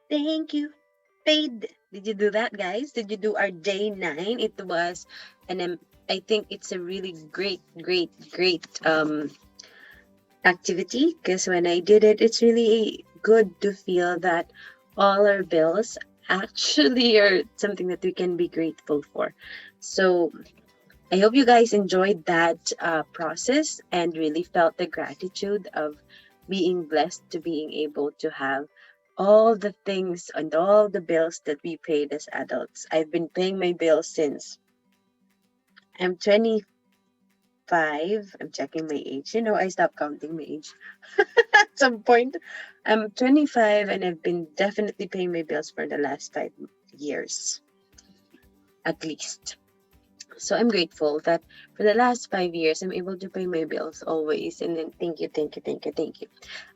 Thank you. Paid. Did you do that, guys? Did you do our day 9? It was, and I think it's a really great activity because when I did it, it's really good to feel that all our bills actually are something that we can be grateful for. So I hope you guys enjoyed that process and really felt the gratitude of being blessed to being able to have all the things and all the bills that we paid as adults. I've been paying my bills since I'm 25. I'm checking my age. I stopped counting my age at some point. I'm 25 and I've been definitely paying my bills for the last 5 years, at least. So I'm grateful that for the last 5 years, I'm able to pay my bills always. And then thank you.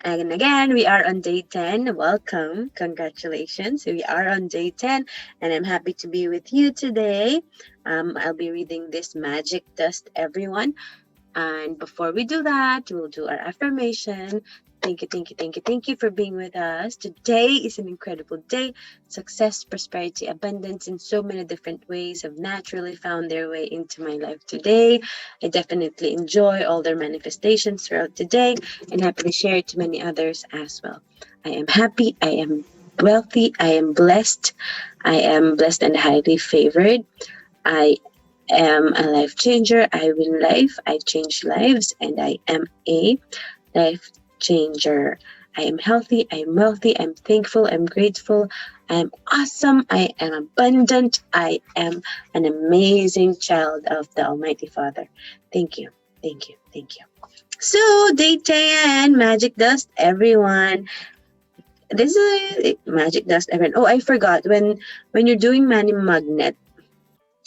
And again, we are on day 10. Welcome. Congratulations. We are on day 10, and I'm happy to be with you today. I'll be reading this magic dust, everyone. And before we do that, we'll do our affirmation. Thank you for being with us. Today is an incredible day. Success, prosperity, abundance in so many different ways have naturally found their way into my life today. I definitely enjoy all their manifestations throughout the day and happily share it to many others as well. I am happy. I am wealthy. I am blessed. I am blessed and highly favored. I am a life changer. I win life. I change lives, and I am a life changer. I am healthy. I am wealthy. I'm thankful. I'm grateful. I am awesome. I am abundant. I am an amazing child of the Almighty Father. Thank you. Thank you. Thank you. So, day 10, magic dust, everyone. This is magic dust, everyone. Oh, I forgot. When you're doing money magnet,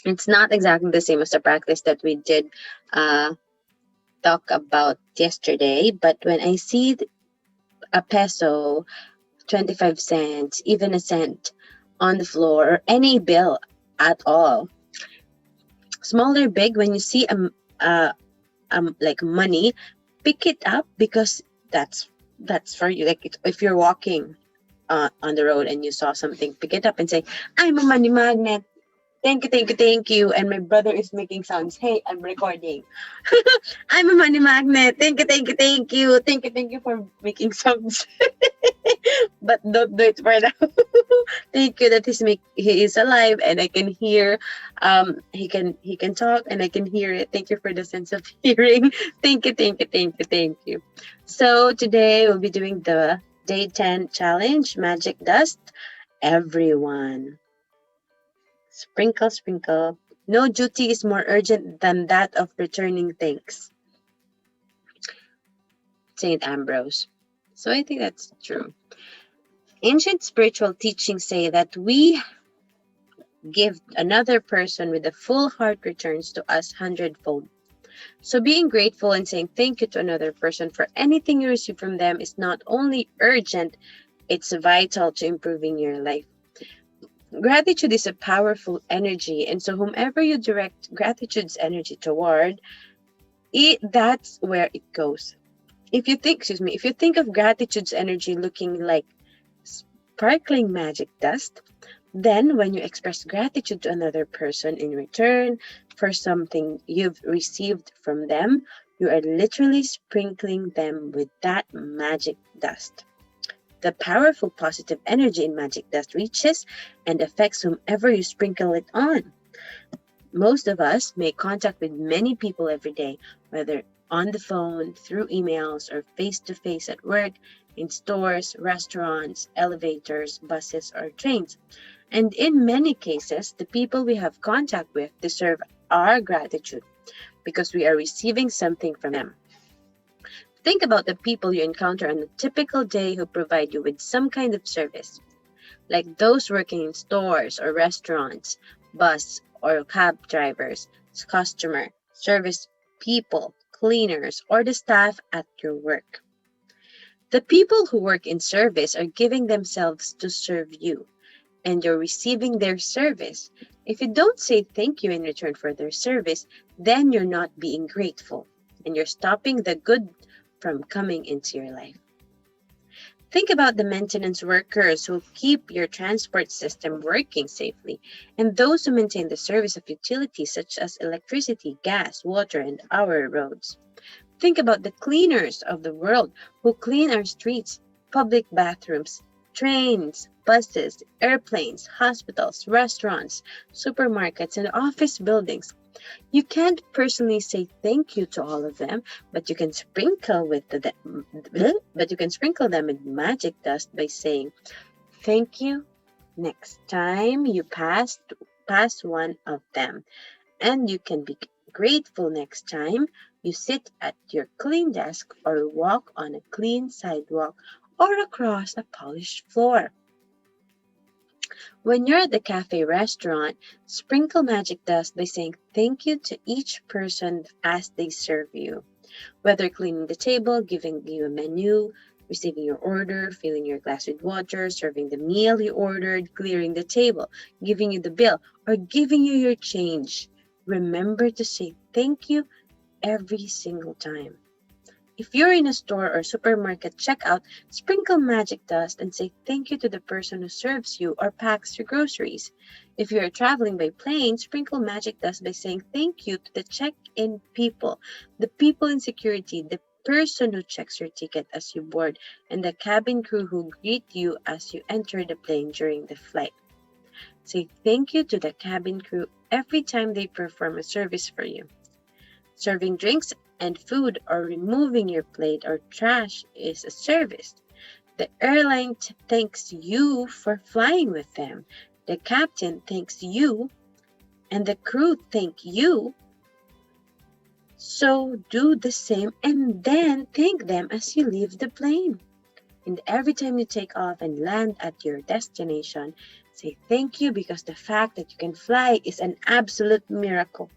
it's not exactly the same as the practice that we did talk about yesterday. But when I see a peso, 25 cents, even a cent on the floor, or any bill at all, small or big, when you see like money, pick it up because that's for you. Like if you're walking on the road and you saw something, pick it up and say, "I'm a money magnet. Thank you." And my brother is making sounds. Hey, I'm recording. I'm a money magnet. Thank you for making sounds. But don't do it for now. Thank you that he is alive and I can hear. He can talk and I can hear it. Thank you for the sense of hearing. Thank you. So today we'll be doing the day 10 challenge, magic dust. Everyone. Sprinkle, sprinkle. No duty is more urgent than that of returning thanks. Saint Ambrose. So I think that's true. Ancient spiritual teachings say that we give another person with a full heart returns to us hundredfold. So being grateful and saying thank you to another person for anything you receive from them is not only urgent, it's vital to improving your life. Gratitude is a powerful energy, and so whomever you direct gratitude's energy toward, that's where it goes. If you think of gratitude's energy looking like sparkling magic dust, then when you express gratitude to another person in return for something you've received from them, you are literally sprinkling them with that magic dust. The powerful positive energy in magic dust reaches and affects whomever you sprinkle it on. Most of us make contact with many people every day, whether on the phone, through emails, or face-to-face at work, in stores, restaurants, elevators, buses, or trains. And in many cases, the people we have contact with deserve our gratitude because we are receiving something from them. Think about the people you encounter on a typical day who provide you with some kind of service, like those working in stores or restaurants, bus or cab drivers, customer, service people, cleaners, or the staff at your work. The people who work in service are giving themselves to serve you, and you're receiving their service. If you don't say thank you in return for their service, then you're not being grateful, and you're stopping the good from coming into your life. Think about the maintenance workers who keep your transport system working safely, and those who maintain the service of utilities such as electricity, gas, water, and our roads. Think about the cleaners of the world who clean our streets, public bathrooms, trains, buses, airplanes, hospitals, restaurants, supermarkets, and office buildings. You can't personally say thank you to all of them, but you can sprinkle them with magic dust by saying thank you next time you pass one of them. And you can be grateful next time you sit at your clean desk or walk on a clean sidewalk or across a polished floor. When you're at the cafe restaurant, sprinkle magic dust by saying thank you to each person as they serve you. Whether cleaning the table, giving you a menu, receiving your order, filling your glass with water, serving the meal you ordered, clearing the table, giving you the bill, or giving you your change. Remember to say thank you every single time. If you're in a store or supermarket checkout, sprinkle magic dust and say thank you to the person who serves you or packs your groceries. If you're traveling by plane, sprinkle magic dust by saying thank you to the check-in people, the people in security, the person who checks your ticket as you board, and the cabin crew who greet you as you enter the plane during the flight. Say thank you to the cabin crew every time they perform a service for you. Serving drinks and food or removing your plate or trash is a service. The airline thanks you for flying with them. The captain thanks you, and the crew thank you. So do the same and then thank them as you leave the plane. And every time you take off and land at your destination, say thank you because the fact that you can fly is an absolute miracle.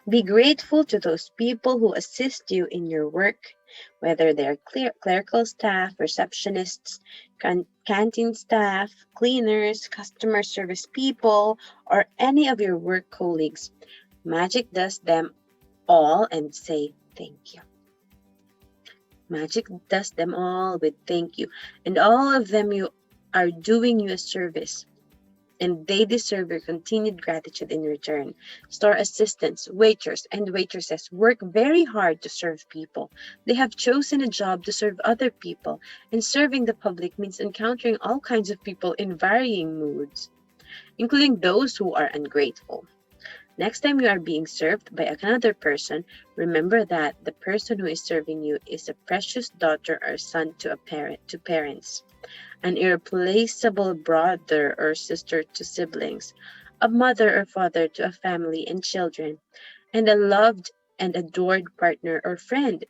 Be grateful to those people who assist you in your work, whether they're clerical staff, receptionists, canteen staff, cleaners, customer service people, or any of your work colleagues. Magic dust them all and say thank you. Magic dust them all with thank you. And all of them you are doing you a service, and they deserve your continued gratitude in return. Store assistants, waiters, and waitresses work very hard to serve people. They have chosen a job to serve other people, and serving the public means encountering all kinds of people in varying moods, including those who are ungrateful. Next time you are being served by another person, remember that the person who is serving you is a precious daughter or son to parents, an irreplaceable brother or sister to siblings, a mother or father to a family and children, and a loved and adored partner or friend,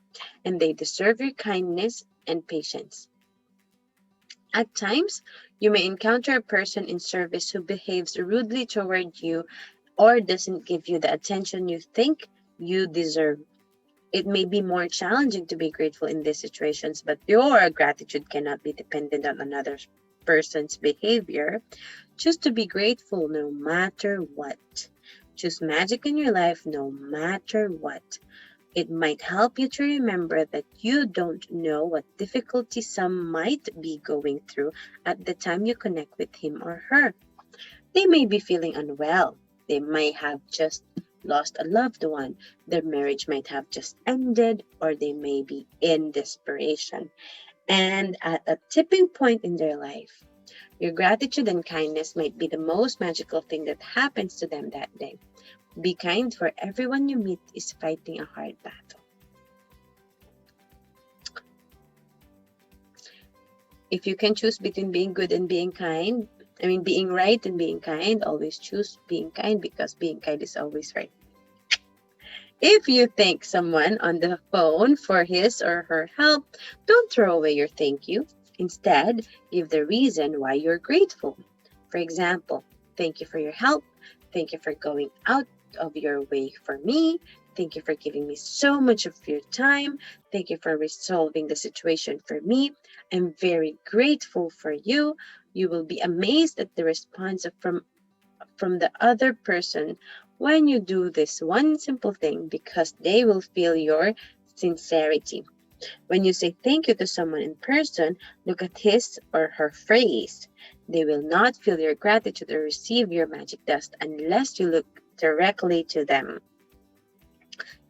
and they deserve your kindness and patience. At times, you may encounter a person in service who behaves rudely toward you or doesn't give you the attention you think you deserve. It may be more challenging to be grateful in these situations, but your gratitude cannot be dependent on another person's behavior. Choose to be grateful no matter what. Choose magic in your life no matter what. It might help you to remember that you don't know what difficulty some might be going through at the time you connect with him or her. They may be feeling unwell. They might have just lost a loved one. Their marriage might have just ended, or they may be in desperation and at a tipping point in their life. Your gratitude and kindness might be the most magical thing that happens to them that day. Be kind, for everyone you meet is fighting a hard battle. If you can choose between being good and being kind, being right and being kind, always choose being kind, because being kind is always right. If you thank someone on the phone for his or her help, don't throw away your thank you. Instead, give the reason why you're grateful. For example, thank you for your help. Thank you for going out of your way for me. Thank you for giving me so much of your time. Thank you for resolving the situation for me. I'm very grateful for you. You will be amazed at the response from the other person when you do this one simple thing, because they will feel your sincerity. When you say thank you to someone in person, look at his or her face. They will not feel your gratitude or receive your magic dust unless you look directly to them.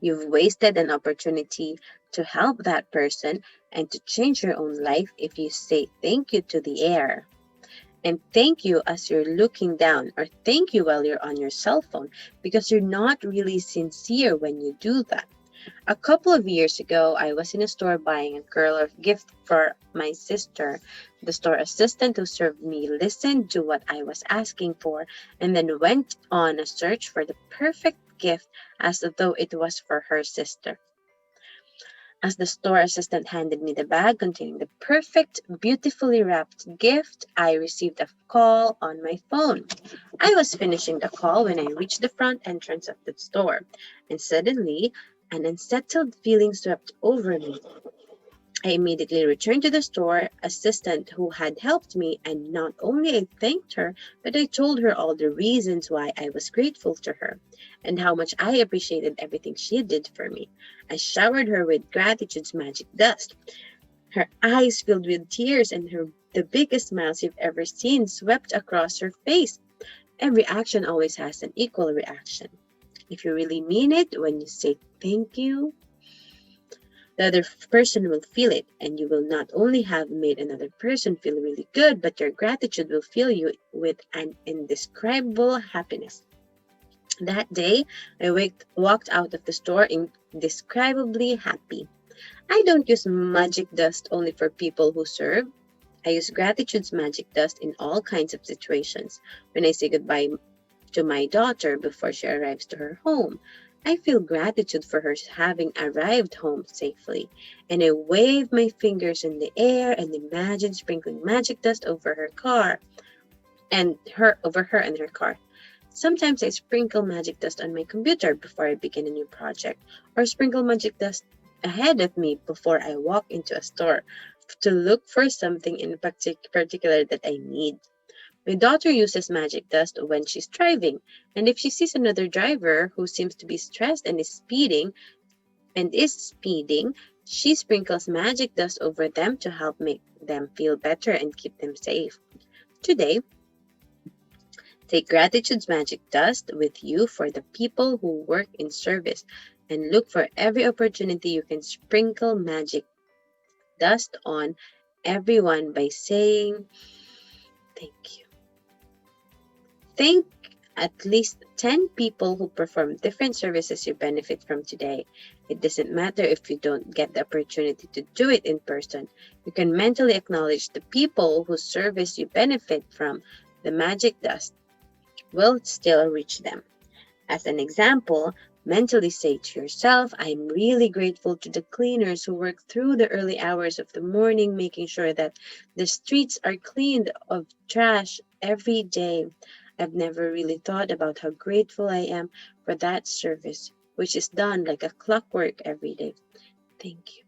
You've wasted an opportunity to help that person and to change your own life if you say thank you to the air. And thank you as you're looking down, or thank you while you're on your cell phone, because you're not really sincere when you do that. A couple of years ago, I was in a store buying a girl a gift for my sister. The store assistant who served me listened to what I was asking for and then went on a search for the perfect gift as though it was for her sister. As the store assistant handed me the bag containing the perfect, beautifully wrapped gift, I received a call on my phone. I was finishing the call when I reached the front entrance of the store, and suddenly an unsettled feeling swept over me. I immediately returned to the store assistant who had helped me, and not only I thanked her, but I told her all the reasons why I was grateful to her and how much I appreciated everything she did for me. I showered her with gratitude's magic dust. Her eyes filled with tears and the biggest smiles you've ever seen swept across her face. Every action always has an equal reaction. If you really mean it when you say thank you, the other person will feel it, and you will not only have made another person feel really good, but your gratitude will fill you with an indescribable happiness. That day, I walked out of the store indescribably happy. I don't use magic dust only for people who serve. I use gratitude's magic dust in all kinds of situations. When I say goodbye to my daughter before she arrives to her home, I feel gratitude for her having arrived home safely, and I wave my fingers in the air and imagine sprinkling magic dust over her car over her and her car. Sometimes I sprinkle magic dust on my computer before I begin a new project, or sprinkle magic dust ahead of me before I walk into a store to look for something in particular that I need. My daughter uses magic dust when she's driving, and if she sees another driver who seems to be stressed and is speeding, she sprinkles magic dust over them to help make them feel better and keep them safe. Today, take gratitude's magic dust with you for the people who work in service and look for every opportunity you can sprinkle magic dust on everyone by saying thank you. Thank at least 10 people who perform different services you benefit from today. It doesn't matter if you don't get the opportunity to do it in person. You can mentally acknowledge the people whose service you benefit from. The magic dust will still reach them. As an example, mentally say to yourself, I'm really grateful to the cleaners who work through the early hours of the morning, making sure that the streets are cleaned of trash every day. I've never really thought about how grateful I am for that service, which is done like a clockwork every day. Thank you.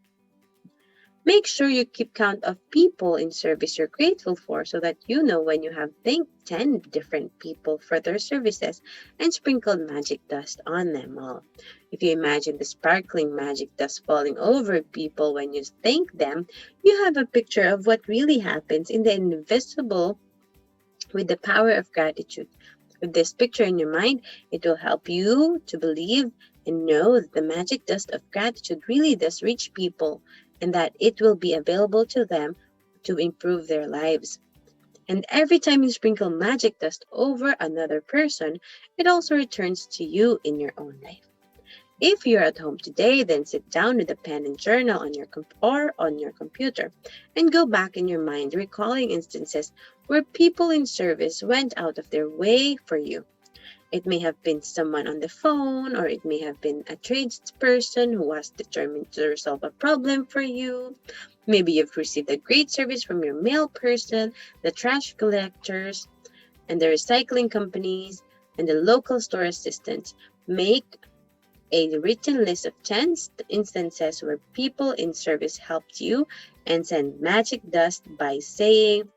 Make sure you keep count of people in service you're grateful for so that you know when you have thanked 10 different people for their services and sprinkled magic dust on them all. If you imagine the sparkling magic dust falling over people when you thank them, you have a picture of what really happens in the invisible with the power of gratitude. With this picture in your mind, it will help you to believe and know that the magic dust of gratitude really does reach people and that it will be available to them to improve their lives. And every time you sprinkle magic dust over another person, it also returns to you in your own life. If you're at home today, then sit down with a pen and journal on your computer and go back in your mind recalling instances where people in service went out of their way for you. It may have been someone on the phone, or it may have been a tradesperson who was determined to resolve a problem for you. Maybe you've received a great service from your mail person, the trash collectors, and the recycling companies, and the local store assistants. Make a written list of 10 instances where people in service helped you and send magic dust by saying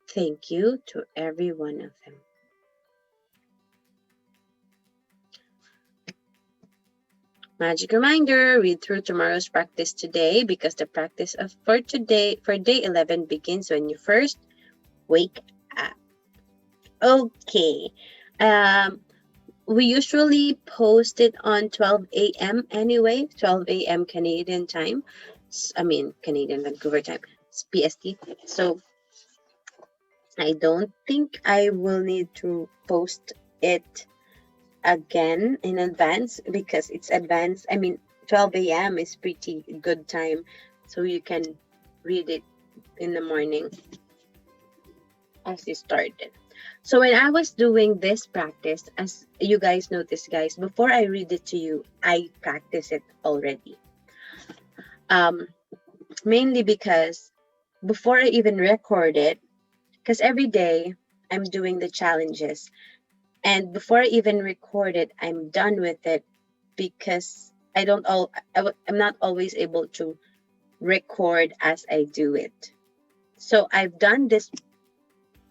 thank you to every one of them. Magic reminder, read through tomorrow's practice today because the practice of for today for day 11 begins when you first wake up. Okay. Um we usually post it on 12 a.m. anyway, 12 a.m. Canadian time. I mean Canadian Vancouver time. It's PST. So I don't think I will need to post it again in advance because it's advanced. I mean, 12 a.m. is pretty good time, so you can read it in the morning as you started. So when I was doing this practice, as you guys notice, guys, before I read it to you, I practice it already. Mainly because before I even record it, because every day I'm doing the challenges, and before I even record it, I'm done with it because I'm not always able to record as I do it. So I've done this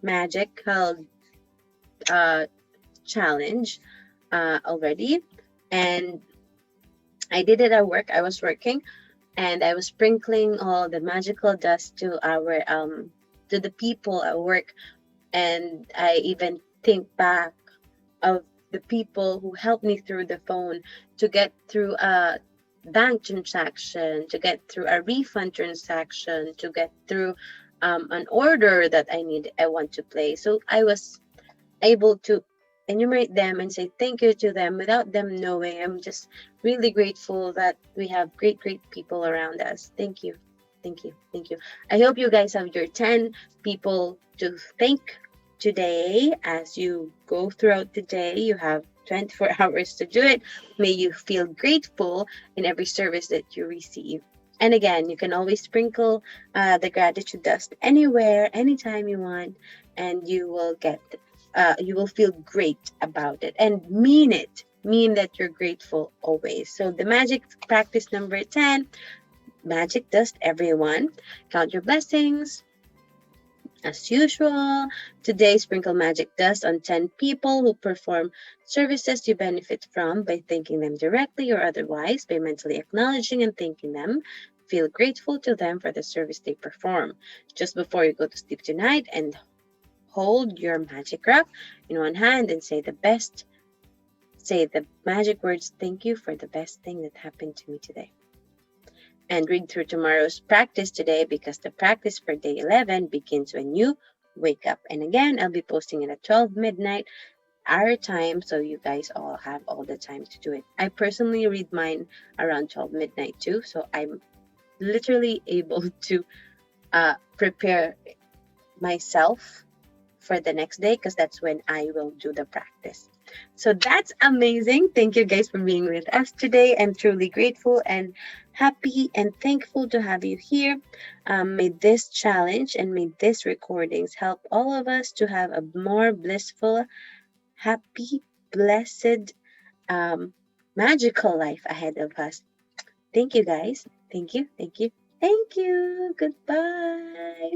magical uh, challenge already, and I did it at work. I was working, and I was sprinkling all the magical dust to the people at work, and I even think back of the people who helped me through the phone to get through a bank transaction, to get through a refund transaction, to get through an order that I want to place. So I was able to enumerate them and say thank you to them without them knowing. I'm just really grateful that we have great people around us. Thank you. Thank you. Thank you. I hope you guys have your 10 people to thank today. As you go throughout the day, you have 24 hours to do it. May you feel grateful in every service that you receive. And again, you can always sprinkle the gratitude dust anywhere, anytime you want, and you will feel great about it and mean it. Mean that you're grateful always. So the magic practice number 10, magic dust, everyone. Count your blessings. As usual, today sprinkle magic dust on 10 people who perform services you benefit from by thanking them directly or otherwise by mentally acknowledging and thanking them. Feel grateful to them for the service they perform. Just before you go to sleep tonight, and hold your magic rock in one hand and say the magic words, thank you for the best thing that happened to me today. And read through tomorrow's practice today because the practice for day 11 begins when you wake up. And again, I'll be posting it at 12 midnight our time, so you guys all have all the time to do it. I personally read mine around 12 midnight too, so I'm literally able to prepare myself for the next day because that's when I will do the practice. So that's amazing. Thank you guys for being with us today. I'm truly grateful and happy and thankful to have you here. May this challenge and may this recordings help all of us to have a more blissful, happy, blessed, magical life ahead of us. Thank you guys. Thank you. Thank you. Thank you. Goodbye.